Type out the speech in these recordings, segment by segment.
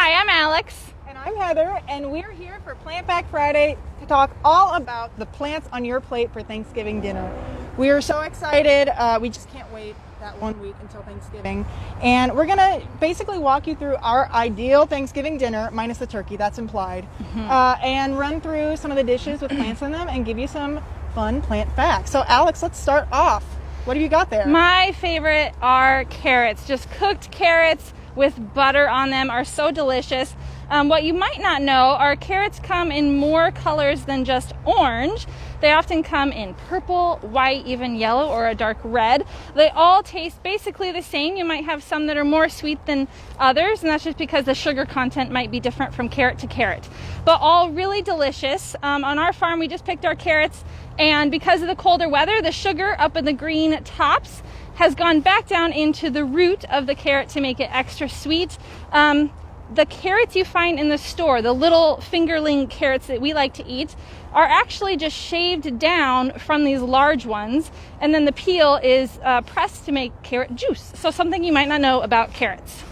Hi, I'm Alex. And I'm Heather, and we're here for Plant Back Friday to talk all about the plants on your plate for Thanksgiving dinner. We are so excited. We just can't wait that 1 week until Thanksgiving. And we're going to basically walk you through our ideal Thanksgiving dinner, minus the turkey, that's implied, and run through some of the dishes with plants in them and give you some fun plant facts. So Alex, let's start off. What have you got there? My favorite are carrots. Just cooked carrots with butter on them are so delicious. What you might not know are carrots come in more colors than just orange. They often come in purple, white, even yellow, or a dark red. They all taste basically the same. You might have some that are more sweet than others, and that's just because the sugar content might be different from carrot to carrot. But all really delicious. On our farm, we just picked our carrots, and because of the colder weather, the sugar up in the green tops has gone back down into the root of the carrot to make it extra sweet. The carrots you find in the store, the little fingerling carrots that we like to eat, are actually just shaved down from these large ones, and then the peel is pressed to make carrot juice. So something you might not know about carrots.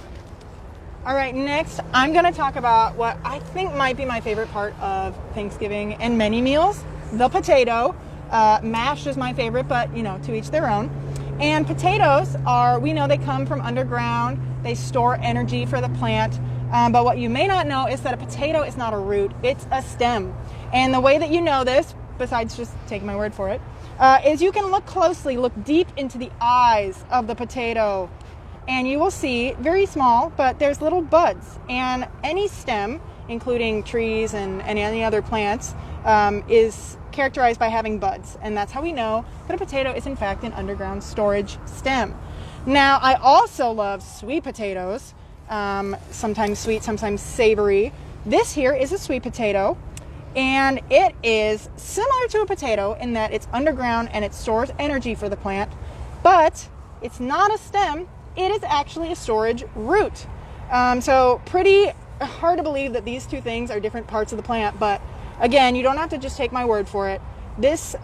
All right, next I'm going to talk about what I think might be my favorite part of Thanksgiving and many meals, the potato. Mashed is my favorite, but you know, to each their own. And potatoes are, we know they come from underground. They store energy for the plant. But what you may not know is that a potato is not a root, it's a stem. And the way that you know this, besides just taking my word for it, is you can look closely, look deep into the eyes of the potato. And you will see, very small, but there's little buds. And any stem, including trees and any other plants, is characterized by having buds. And that's how we know that a potato is in fact an underground storage stem. Now, I also love sweet potatoes. Sometimes sweet, sometimes savory. This here is a sweet potato, and it is similar to a potato in that it's underground and it stores energy for the plant, but it's not a stem, it is actually a storage root. So pretty hard to believe that these two things are different parts of the plant, but again, you don't have to just take my word for it. This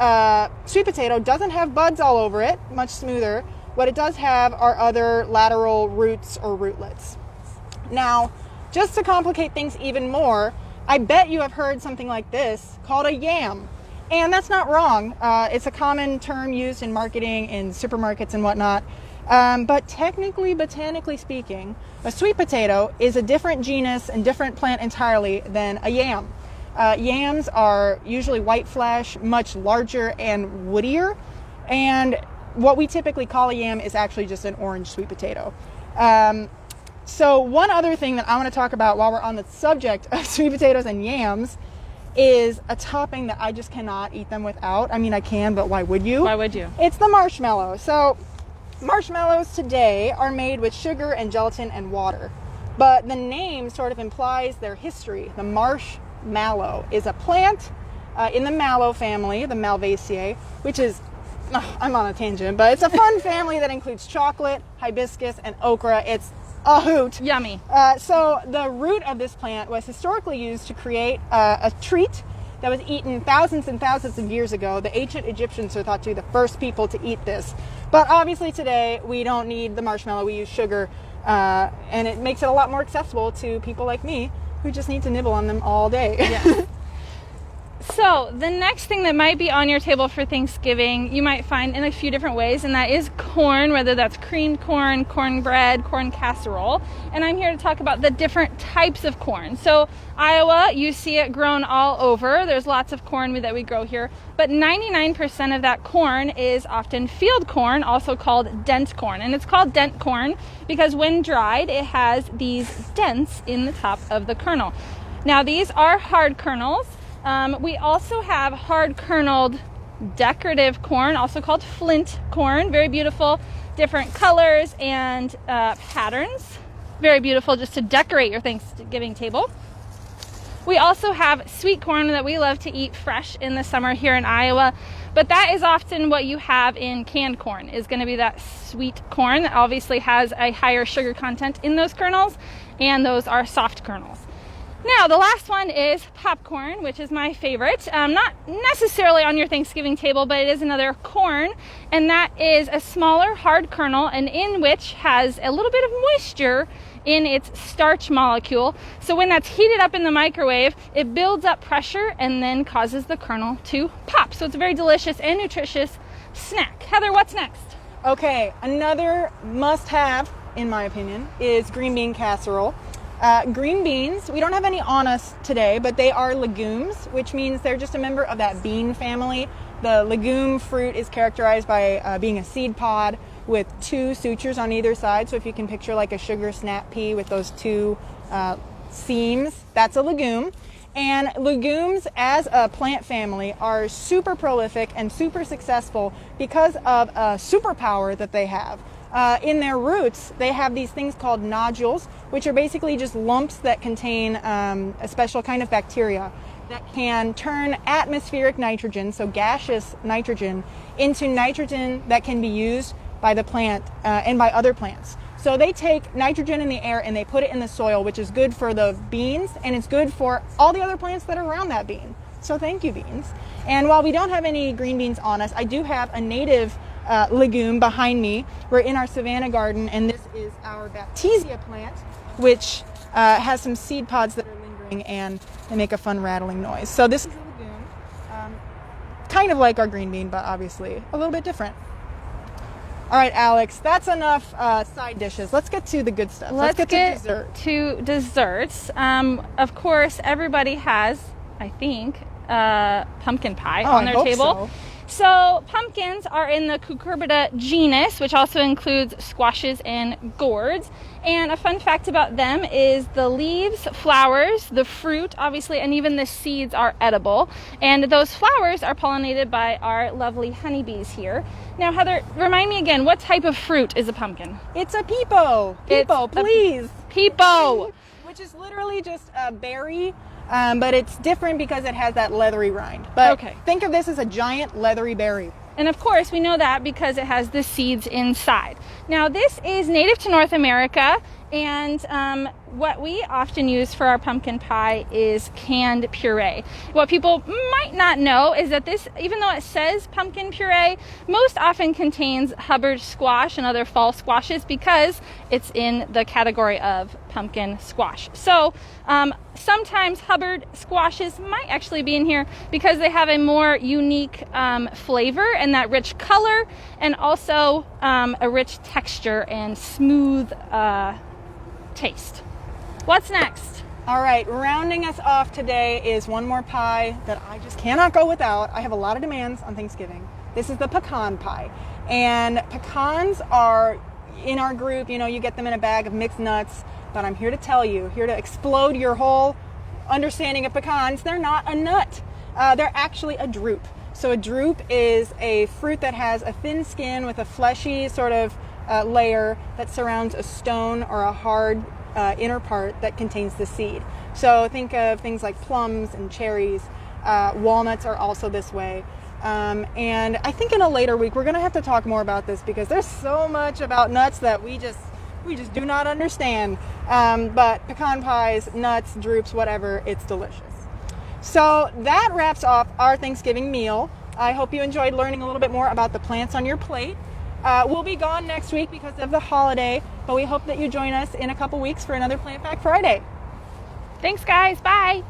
sweet potato doesn't have buds all over it, much smoother. What it does have are other lateral roots or rootlets. Now, just to complicate things even more, I bet you have heard something like this called a yam. And that's not wrong. It's a common term used in marketing, in supermarkets and whatnot. But technically, botanically speaking, a sweet potato is a different genus and different plant entirely than a yam. Yams are usually white flesh, much larger and woodier. And what we typically call a yam is actually just an orange sweet potato. So one other thing that I want to talk about while we're on the subject of sweet potatoes and yams is a topping that I just cannot eat them without. I mean, I can, but why would you? Why would you? It's the marshmallow. So marshmallows today are made with sugar and gelatin and water. But the name sort of implies their history. The marshmallow is a plant in the mallow family, the Malvaceae, which is, I'm on a tangent, but it's a fun family that includes chocolate, hibiscus, and okra. It's a hoot. Yummy. So the root of this plant was historically used to create a treat that was eaten thousands and thousands of years ago. The ancient Egyptians are thought to be the first people to eat this. But obviously today we don't need the marshmallow, we use sugar, and it makes it a lot more accessible to people like me who just need to nibble on them all day. Yes. So the next thing that might be on your table for Thanksgiving, you might find in a few different ways, and that is corn, whether that's creamed corn, cornbread, corn casserole. And I'm here to talk about the different types of corn. So Iowa, you see it grown all over. There's lots of corn that we grow here, but 99% of that corn is often field corn, also called dent corn. And it's called dent corn because when dried, it has these dents in the top of the kernel. Now these are hard kernels. We also have hard kerneled decorative corn, also called Flint corn. Very beautiful, different colors and patterns. Very beautiful just to decorate your Thanksgiving table. We also have sweet corn that we love to eat fresh in the summer here in Iowa. But that is often what you have in canned corn, is going to be that sweet corn that obviously has a higher sugar content in those kernels, and those are soft kernels. Now, the last one is popcorn, which is my favorite. Not necessarily on your Thanksgiving table, but it is another corn, and that is a smaller hard kernel, and in which has a little bit of moisture in its starch molecule. So when that's heated up in the microwave, it builds up pressure and then causes the kernel to pop. So it's a very delicious and nutritious snack. Heather, what's next? Okay, another must-have, in my opinion, is green bean casserole. Green beans, we don't have any on us today, but they are legumes, which means they're just a member of that bean family. The legume fruit is characterized by being a seed pod with 2 sutures on either side. So if you can picture like a sugar snap pea with those 2 seams, that's a legume. And legumes as a plant family are super prolific and super successful because of a superpower that they have. In their roots, they have these things called nodules, which are basically just lumps that contain a special kind of bacteria that can turn atmospheric nitrogen, so gaseous nitrogen, into nitrogen that can be used by the plant and by other plants. So they take nitrogen in the air and they put it in the soil, which is good for the beans and it's good for all the other plants that are around that bean. So thank you, beans. And while we don't have any green beans on us, I do have a native legume behind me. We're in our Savannah garden, and this is our Baptisia plant, which has some seed pods that are lingering and they make a fun rattling noise. So this is a legume, kind of like our green bean, but obviously a little bit different. All right, Alex, that's enough side dishes. Let's get to the good stuff. Let's get to dessert. To desserts. Of course, everybody has, I think, pumpkin pie on their table. So pumpkins are in the Cucurbita genus, which also includes squashes and gourds. And a fun fact about them is the leaves, flowers, the fruit, obviously, and even the seeds are edible. And those flowers are pollinated by our lovely honeybees here. Now, Heather, remind me again, what type of fruit is a pumpkin? It's a peepo. Peepo, please. Peepo. Which is literally just a berry. But it's different because it has that leathery rind. But think of this as a giant leathery berry. And of course, we know that because it has the seeds inside. Now, this is native to North America, and what we often use for our pumpkin pie is canned puree. What people might not know is that this, even though it says pumpkin puree, most often contains Hubbard squash and other fall squashes because it's in the category of pumpkin squash. So sometimes Hubbard squashes might actually be in here because they have a more unique flavor and that rich color, and also a rich texture and smooth taste. What's next? All right, rounding us off today is one more pie that I just cannot go without. I have a lot of demands on Thanksgiving. This is the pecan pie. And pecans are in our group, you know, you get them in a bag of mixed nuts, but I'm here to tell you, here to explode your whole understanding of pecans, they're not a nut. They're actually a drupe. So a drupe is a fruit that has a thin skin with a fleshy sort of layer that surrounds a stone or a hard inner part that contains the seed. So think of things like plums and cherries. Walnuts are also this way. And I think in a later week we're going to have to talk more about this because there's so much about nuts that we just do not understand. But pecan pies, nuts, drupes, whatever, it's delicious. So that wraps off our Thanksgiving meal. I hope you enjoyed learning a little bit more about the plants on your plate. We'll be gone next week because of the holiday, but we hope that you join us in a couple weeks for another Plant Fact Friday. Thanks, guys. Bye.